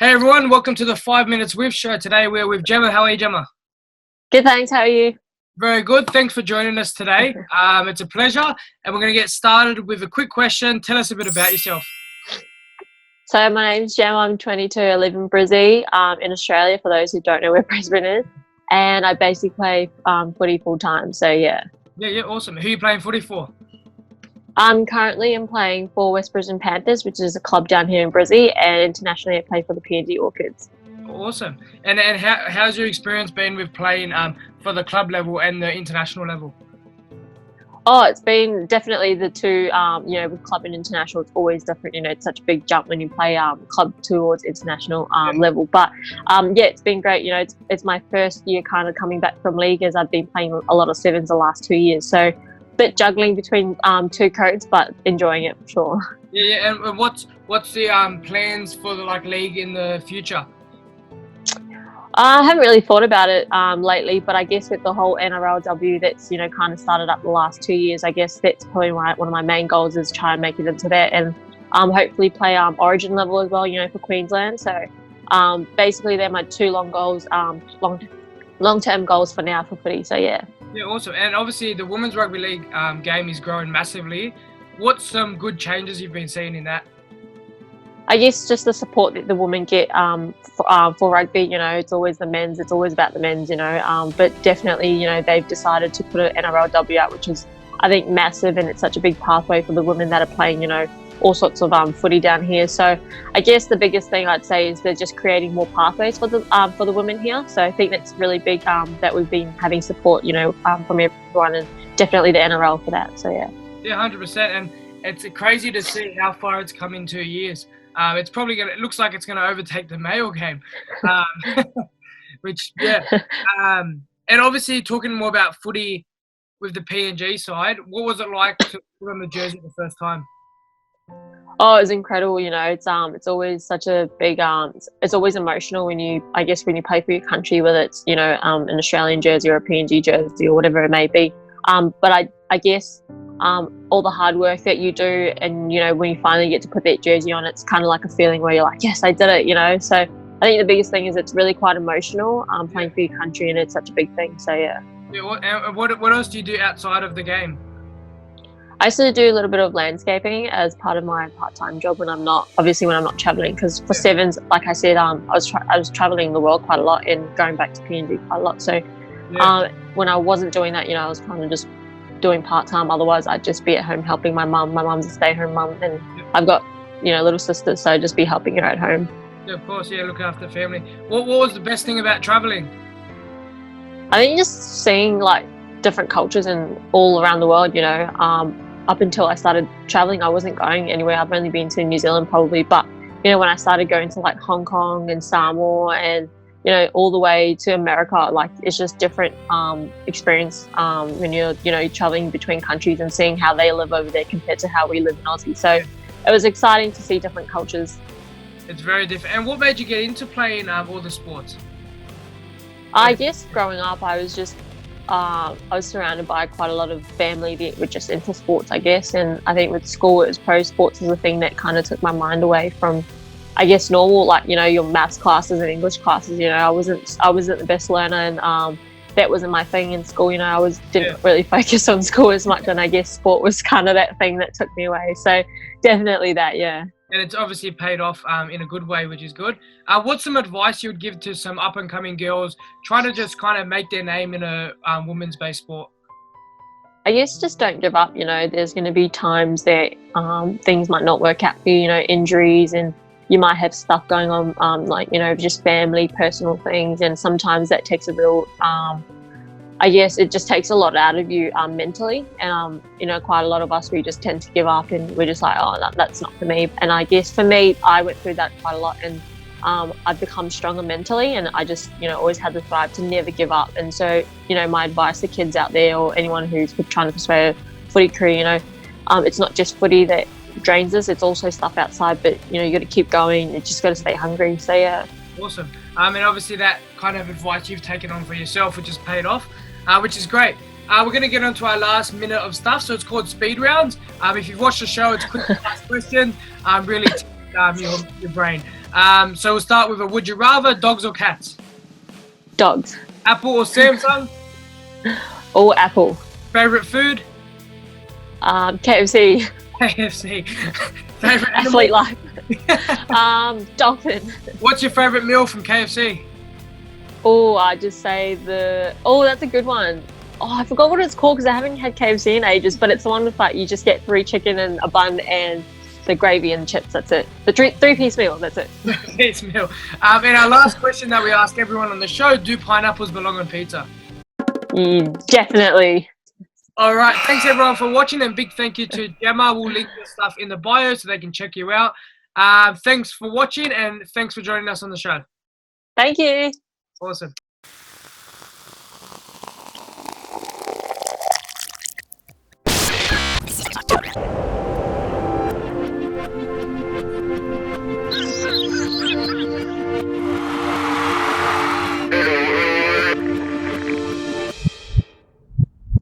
Hey everyone, welcome to the 5 Minutes With show. Today we're with Gemma. How are you, Gemma? Good, thanks. How are you? Very good. Thanks for joining us today. It's a pleasure. And we're going to get started with a quick question. Tell us a bit about yourself. So my name's Gemma. I'm 22. I live in Brizzy, in Australia, for those who don't know where Brisbane is. And I basically play footy full time. So yeah. Yeah, awesome. Who are you playing footy for? I'm playing for West Brisbane Panthers, which is a club down here in Brizzy, and internationally I play for the PNG Orchids. Awesome. And how's your experience been with playing for the club level and the international level? Oh, it's been definitely the two, with club and international, it's always different. It's such a big jump when you play club towards international level. But it's been great. It's my first year kind of coming back from league, as I've been playing a lot of sevens the last 2 years. So bit juggling between two codes, but enjoying it for sure. Yeah. And what's the plans for the league in the future? I haven't really thought about it lately, but I guess with the whole NRLW that's kind of started up the last 2 years, I guess that's probably one of my main goals is try and make it into that, and hopefully play Origin level as well, for Queensland. So basically they're my two long term goals for now for footy. So yeah. Yeah, awesome. And obviously the Women's Rugby League game is growing massively. What's some good changes you've been seeing in that? I guess just the support that the women get for rugby. It's always the men's. It's always about the men's. But definitely, they've decided to put an NRLW out, which is, I think, massive, and it's such a big pathway for the women that are playing, all sorts of footy down here. So I guess the biggest thing I'd say is they're just creating more pathways for the women here. So I think that's really big that we've been having support, from everyone, and definitely the NRL for that. So yeah. Yeah, 100%. And it's crazy to see how far it's come in 2 years. It's probably it looks like it's going to overtake the male game, which, yeah. And obviously talking more about footy with the PNG side, what was it like to put on the jersey the first time? Oh, it was incredible. It's always such a big, it's always emotional when you play for your country, whether it's, an Australian jersey or a PNG jersey or whatever it may be. But I guess all the hard work that you do, and when you finally get to put that jersey on, it's kind of like a feeling where you're like, yes, I did it. So I think the biggest thing is it's really quite emotional playing for your country, and it's such a big thing. So yeah. Yeah. What else do you do outside of the game? I used to do a little bit of landscaping as part of my part-time job when I'm not traveling, because for sevens, like I said, I was traveling the world quite a lot and going back to PNG quite a lot. So when I wasn't doing that, I was kind of just doing part-time. Otherwise I'd just be at home helping my mum. My mum's a stay-at-home mum, and I've got little sisters, so I'd just be helping her at home. Yeah, of course. Yeah, looking after the family. What was the best thing about traveling? I think just seeing different cultures and all around the world. Up until I started traveling, I wasn't going anywhere. I've only been to New Zealand probably, but when I started going to Hong Kong and Samoa and all the way to America, it's just different experience when you're traveling between countries and seeing how they live over there compared to how we live in Aussie. So it was exciting to see different cultures. It's very different. And what made you get into playing all the sports? I guess growing up, I was just I was surrounded by quite a lot of family that were just into sports, I guess. And I think with school, it was pro sports is the thing that kind of took my mind away from, I guess, normal, your maths classes and English classes. I wasn't the best learner, and that wasn't my thing in school. I didn't really focus on school as much, and I guess sport was kind of that thing that took me away. So definitely that, yeah. And it's obviously paid off in a good way, which is good. What's some advice you would give to some up-and-coming girls trying to just kind of make their name in a women's-based sport? I guess just don't give up. There's going to be times that things might not work out for you, injuries, and you might have stuff going on, just family, personal things. And sometimes that takes a real, I guess it just takes a lot out of you mentally. And, quite a lot of us, we just tend to give up, and we're just like, oh, that's not for me. And I guess for me, I went through that quite a lot, and I've become stronger mentally, and I just, always had the drive to never give up. And so, my advice to kids out there or anyone who's trying to pursue a footy career, it's not just footy that drains us, it's also stuff outside, but you got to keep going. You just got to stay hungry. So yeah. Awesome. And obviously that kind of advice you've taken on for yourself, which has paid off, which is great. We're going to get on to our last minute of stuff, so it's called speed rounds. If you've watched the show, it's quick to ask questions, really your brain. So we'll start with a would you rather, dogs or cats? Dogs. Apple or Samsung? All Apple. Favorite food? KFC. KFC. Favorite Athlete animal? life. Dolphin. What's your favorite meal from KFC? Oh, I just say that's a good one. Oh, I forgot what it's called because I haven't had KFC in ages, but it's the one with like you just get 3 chicken and a bun and the gravy and chips. That's it. The three-piece meal. That's it. Three-piece meal. And our last question that we ask everyone on the show: do pineapples belong on pizza? Definitely. All right. Thanks everyone for watching, and big thank you to Gemma. We'll link your stuff in the bio so they can check you out. Thanks for watching, and thanks for joining us on the show. Thank you. Awesome.